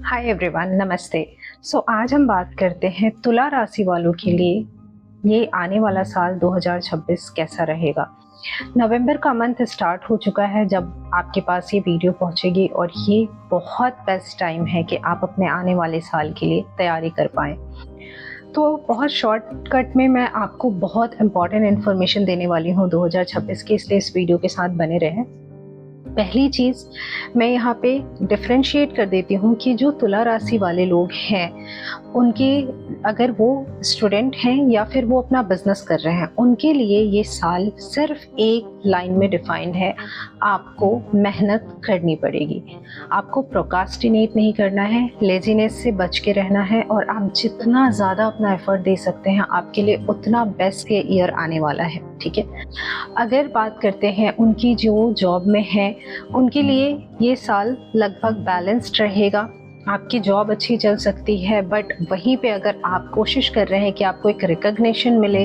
Hi everyone, नमस्ते। आज हम बात करते हैं तुला राशि वालों के लिए ये आने वाला साल 2026 कैसा रहेगा। नवंबर का मंथ स्टार्ट हो चुका है जब आपके पास ये वीडियो पहुंचेगी और ये बहुत बेस्ट टाइम है कि आप अपने आने वाले साल के लिए तैयारी कर पाएँ। तो बहुत शॉर्टकट में मैं आपको बहुत इम्पॉर्टेंट इन्फॉर्मेशन देने वाली हूँ 2026 की, इसलिए इस वीडियो के साथ बने रहें। पहली चीज़ मैं यहाँ पे डिफरेंशिएट कर देती हूँ कि जो तुला राशि वाले लोग हैं उनके, अगर वो स्टूडेंट हैं या फिर वो अपना बिजनेस कर रहे हैं, उनके लिए ये साल सिर्फ एक लाइन में डिफाइंड है। आपको मेहनत करनी पड़ेगी, आपको प्रोकास्टिनेट नहीं करना है, लेजीनेस से बच के रहना है और आप जितना ज़्यादा अपना एफर्ट दे सकते हैं आपके लिए उतना बेस्ट ये ईयर आने वाला है। ठीक है, अगर बात करते हैं उनकी जो जॉब में है, उनके लिए ये साल लगभग बैलेंस्ड रहेगा। आपकी जॉब अच्छी चल सकती है, बट वहीं पे अगर आप कोशिश कर रहे हैं कि आपको एक रिकग्निशन मिले,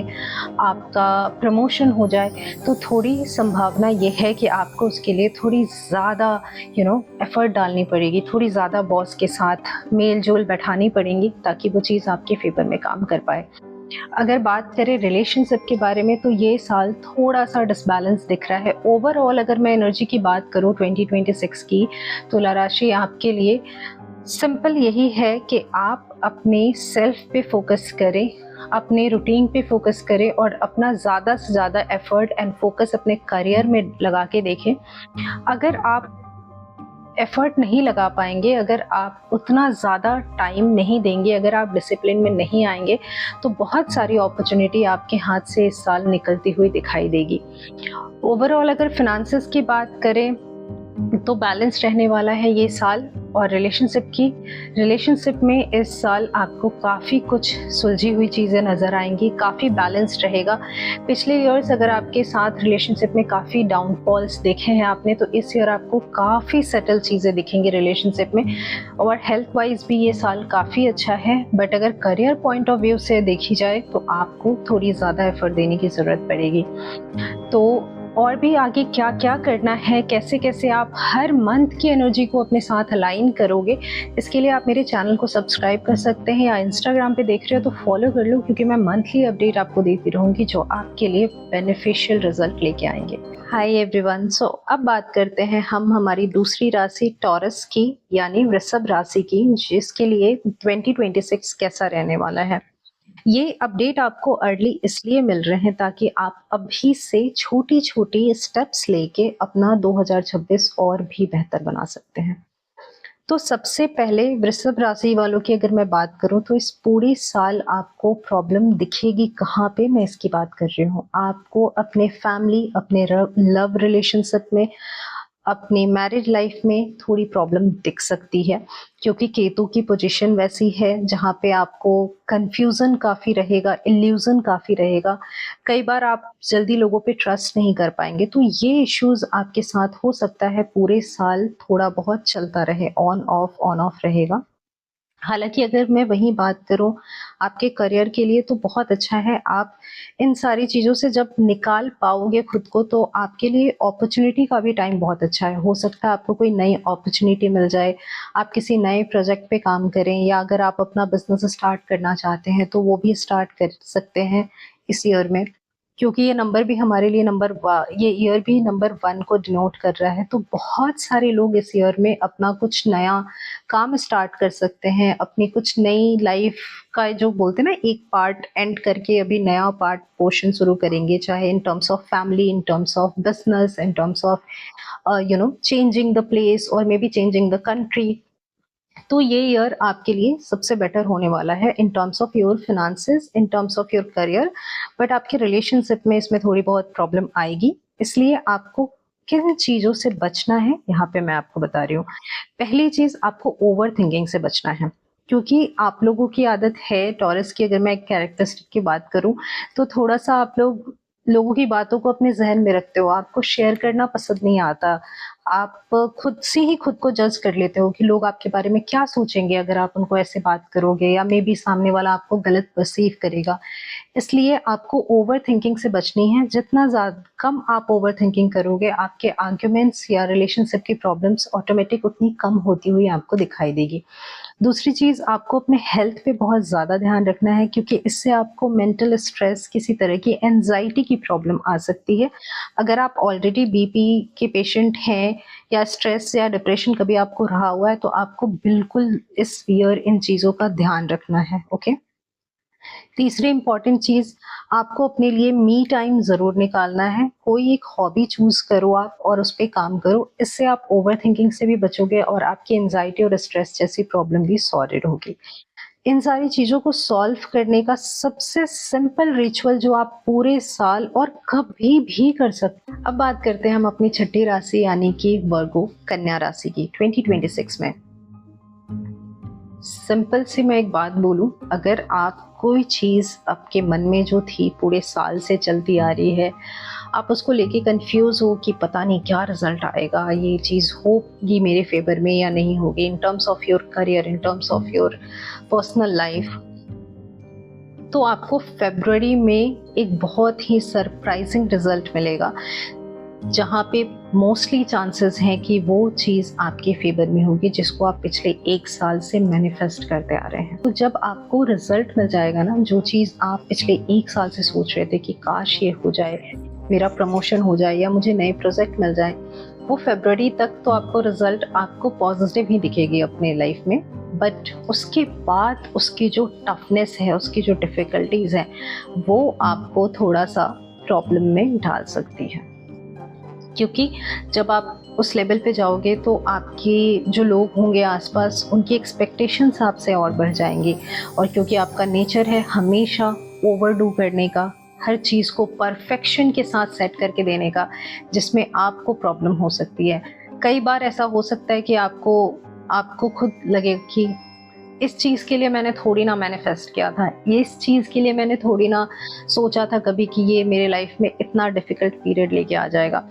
आपका प्रमोशन हो जाए, तो थोड़ी संभावना ये है कि आपको उसके लिए थोड़ी ज़्यादा एफर्ट डालनी पड़ेगी, थोड़ी ज़्यादा बॉस के साथ मेल जोल बैठानी पड़ेंगी ताकि वो चीज़ आपके फेवर में काम कर पाए। अगर बात करें रिलेशनशिप के बारे में, तो ये साल थोड़ा सा डिसबैलेंस दिख रहा है। ओवरऑल अगर मैं एनर्जी की बात करूं 2026 की, तुला राशि आपके लिए सिंपल यही है कि आप अपने सेल्फ पे फोकस करें, अपने रूटीन पे फोकस करें और अपना ज़्यादा से ज़्यादा एफर्ट एंड फोकस अपने करियर में लगा के देखें। अगर आप एफर्ट नहीं लगा पाएंगे, अगर आप उतना ज़्यादा टाइम नहीं देंगे, अगर आप डिसिप्लिन में नहीं आएंगे, तो बहुत सारी अपॉर्चुनिटी आपके हाथ से इस साल निकलती हुई दिखाई देगी। ओवरऑल अगर फिनेंसेस की बात करें तो बैलेंस रहने वाला है ये साल। और रिलेशनशिप में इस साल आपको काफ़ी कुछ सुलझी हुई चीज़ें नज़र आएंगी, काफ़ी बैलेंस्ड रहेगा। पिछले ईयर्स अगर आपके साथ रिलेशनशिप में काफ़ी डाउनफॉल्स देखे हैं आपने, तो इस ईयर आपको काफ़ी सेटल चीज़ें दिखेंगी रिलेशनशिप में। और हेल्थ वाइज भी ये साल काफ़ी अच्छा है, बट अगर करियर पॉइंट ऑफ व्यू से देखी जाए तो आपको थोड़ी ज़्यादा एफर्ट देने की ज़रूरत पड़ेगी। तो और भी आगे क्या क्या करना है, कैसे कैसे आप हर मंथ की एनर्जी को अपने साथ अलाइन करोगे, इसके लिए आप मेरे चैनल को सब्सक्राइब कर सकते हैं, या इंस्टाग्राम पे देख रहे हो तो फॉलो कर लो, क्योंकि मैं मंथली अपडेट आपको देती रहूँगी जो आपके लिए बेनिफिशियल रिजल्ट लेके आएंगे। हाय एवरीवन, अब बात करते हैं हम हमारी दूसरी राशि टॉरस की, यानी वृषभ राशि की, जिसके लिए 2026 कैसा रहने वाला है। ये अपडेट आपको अर्ली इसलिए मिल रहे हैं ताकि आप अभी से छोटी छोटी स्टेप्स लेके अपना 2026 और भी बेहतर बना सकते हैं। तो सबसे पहले वृषभ राशि वालों की अगर मैं बात करूं, तो इस पूरी साल आपको प्रॉब्लम दिखेगी कहाँ पे, मैं इसकी बात कर रही हूँ। आपको अपने फैमिली, अपने लव रिलेशनशिप में, अपनी मैरिज लाइफ में थोड़ी प्रॉब्लम दिख सकती है, क्योंकि केतु की पोजीशन वैसी है जहाँ पे आपको कंफ्यूजन काफ़ी रहेगा, इल्यूजन काफ़ी रहेगा। कई बार आप जल्दी लोगों पे ट्रस्ट नहीं कर पाएंगे, तो ये इश्यूज आपके साथ हो सकता है पूरे साल थोड़ा बहुत चलता रहे, ऑन ऑफ रहेगा। हालाँकि अगर मैं वहीं बात करूँ आपके करियर के लिए, तो बहुत अच्छा है। आप इन सारी चीज़ों से जब निकाल पाओगे खुद को, तो आपके लिए अपॉर्च्युनिटी का भी टाइम बहुत अच्छा है। हो सकता है आपको कोई नई अपॉर्च्युनिटी मिल जाए, आप किसी नए प्रोजेक्ट पे काम करें, या अगर आप अपना बिज़नेस स्टार्ट करना चाहते हैं, तो वो भी स्टार्ट कर सकते हैं इस ईयर में। क्योंकि ये नंबर भी हमारे लिए ये ईयर भी नंबर 1 को डिनोट कर रहा है, तो बहुत सारे लोग इस ईयर में अपना कुछ नया काम स्टार्ट कर सकते हैं, अपनी कुछ नई लाइफ का जो बोलते हैं ना, एक पार्ट एंड करके अभी नया पार्ट पोर्शन शुरू करेंगे, चाहे in terms of family, in terms of business, in terms of changing the place और may be changing the country. तो ये ईयर आपके लिए सबसे बेटर होने वाला है इन terms of your finances, in terms of your career. But आपके रिलेशनशिप में इसमें थोड़ी बहुत प्रॉब्लम आएगी, इसलिए आपको किन चीज़ों से बचना है यहाँ पे मैं आपको बता रही हूँ। पहली चीज़, आपको ओवर थिंकिंग से बचना है, क्योंकि आप लोगों की आदत है टॉरस की, अगर मैं एक कैरेक्टरिस्टिक की बात करूँ, तो थोड़ा सा आप लोगों की बातों को अपने जहन में रखते हो, आपको शेयर करना पसंद नहीं आता, आप खुद से ही खुद को जज कर लेते हो कि लोग आपके बारे में क्या सोचेंगे अगर आप उनको ऐसे बात करोगे, या मे बी सामने वाला आपको गलत परसीव करेगा। इसलिए आपको ओवरथिंकिंग से बचनी है। जितना कम आप ओवरथिंकिंग करोगे, आपके आर्ग्यूमेंट्स या रिलेशनशिप की प्रॉब्लम्स ऑटोमेटिक उतनी कम होती हुई आपको दिखाई देगी। दूसरी चीज़, आपको अपने हेल्थ पे बहुत ज़्यादा ध्यान रखना है, क्योंकि इससे आपको मेंटल स्ट्रेस, किसी तरह की एंजाइटी की प्रॉब्लम आ सकती है। अगर आप ऑलरेडी बीपी के पेशेंट हैं या स्ट्रेस या डिप्रेशन कभी आपको रहा हुआ है, तो आपको बिल्कुल इस फ़ियर, इन चीज़ों का ध्यान रखना है, ओके? तीसरी इम्पॉर्टेंट चीज़, आपको अपने लिए मी टाइम ज़रूर निकालना है। कोई एक हॉबी चूज़ करो आप और उस पे काम करो। इससे आप ओवरथिंकिंग से भी बचोगे और आपकी एंग्ज़ायटी और स्ट्रेस जैसी प्रॉब्लम भी सॉर्टेड होगी। इन सारी चीज़ों को सॉल्व करने का सबसे सिंपल रिचुअल जो आप पूरे साल और कभी भी कर सकते हैं। अब बात करते हैं हम अपनी छठी राशि यानी कि वर्गो, कन्या राशि की 2026 में। सिंपल सी मैं एक बात बोलूं, अगर आप कोई चीज़ आपके मन में जो थी पूरे साल से चलती आ रही है, आप उसको लेके कंफ्यूज हो कि पता नहीं क्या रिजल्ट आएगा, ये चीज़ होगी मेरे फेवर में या नहीं होगी, इन terms of your career, in terms of your personal life, तो आपको फरवरी में एक बहुत ही सरप्राइजिंग रिजल्ट मिलेगा, जहाँ पे मोस्टली चांसेस हैं कि वो चीज़ आपके फेवर में होगी जिसको आप पिछले 1 साल से मैनिफेस्ट करते आ रहे हैं। तो जब आपको रिजल्ट मिल जाएगा ना, जो चीज़ आप पिछले 1 साल से सोच रहे थे कि काश ये हो जाए, मेरा प्रमोशन हो जाए या मुझे नए प्रोजेक्ट मिल जाए, वो फरवरी तक तो आपको रिजल्ट आपको पॉजिटिव ही दिखेगी अपने लाइफ में। बट उसके बाद उसकी जो टफनेस है, उसकी जो डिफ़िकल्टीज़ हैं, वो आपको थोड़ा सा प्रॉब्लम में डाल सकती है। क्योंकि जब आप उस लेवल पे जाओगे तो आपके जो लोग होंगे आसपास, उनकी एक्सपेक्टेशंस आपसे और बढ़ जाएंगी। और क्योंकि आपका नेचर है हमेशा ओवरडू करने का, हर चीज़ को परफेक्शन के साथ सेट करके देने का, जिसमें आपको प्रॉब्लम हो सकती है। कई बार ऐसा हो सकता है कि आपको आपको खुद लगे कि इस चीज़ के लिए मैंने थोड़ी ना मैनिफेस्ट किया था, ये इस चीज़ के लिए मैंने थोड़ी ना सोचा था कभी कि ये मेरे लाइफ में इतना डिफ़िकल्ट पीरियड लेके आ जाएगा।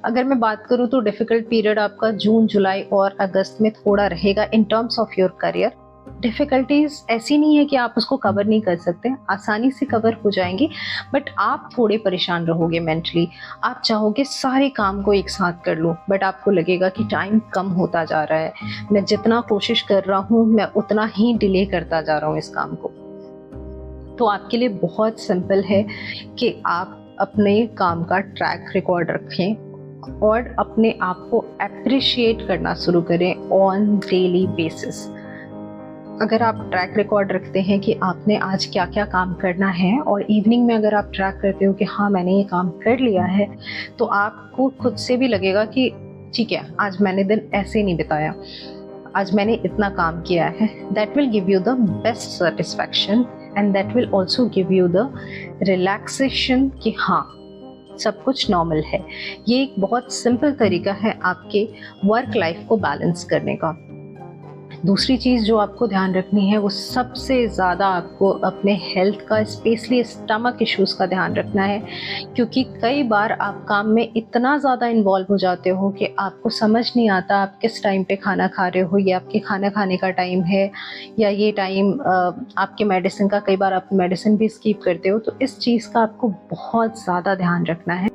अगर मैं बात करूँ तो डिफ़िकल्ट पीरियड आपका जून, जुलाई और अगस्त में थोड़ा रहेगा इन terms of your career. Difficulties ऐसी नहीं है कि आप उसको कवर नहीं कर सकते, आसानी से कवर हो जाएंगी, बट आप थोड़े परेशान रहोगे मेंटली। आप चाहोगे सारे काम को एक साथ कर लूँ, बट आपको लगेगा कि टाइम कम होता जा रहा है, मैं जितना कोशिश कर रहा हूँ मैं उतना ही डिले करता जा रहा हूँ इस काम को। तो आपके लिए बहुत सिंपल है कि आप अपने काम का ट्रैक रिकॉर्ड रखें और अपने आप को अप्रिशिएट करना शुरू करें ऑन डेली बेसिस। अगर आप ट्रैक रिकॉर्ड रखते हैं कि आपने आज क्या क्या काम करना है, और इवनिंग में अगर आप ट्रैक करते हो कि हाँ मैंने ये काम कर लिया है, तो आपको खुद से भी लगेगा कि ठीक है, आज मैंने दिन ऐसे नहीं बिताया, आज मैंने इतना काम किया है। That will give you the best satisfaction and that will also give you the relaxation कि हाँ सब कुछ नॉर्मल है। ये एक बहुत सिंपल तरीका है आपके वर्क लाइफ को बैलेंस करने का। दूसरी चीज़ जो आपको ध्यान रखनी है, वो सबसे ज़्यादा आपको अपने हेल्थ का, स्पेशली स्टमक इश्यूज़ का ध्यान रखना है, क्योंकि कई बार आप काम में इतना ज़्यादा इन्वॉल्व हो जाते हो कि आपको समझ नहीं आता आप किस टाइम पे खाना खा रहे हो, ये आपके खाना खाने का टाइम है या ये टाइम आपके मेडिसिन का, कई बार आप मेडिसिन भी स्किप करते हो। तो इस चीज़ का आपको बहुत ज़्यादा ध्यान रखना है।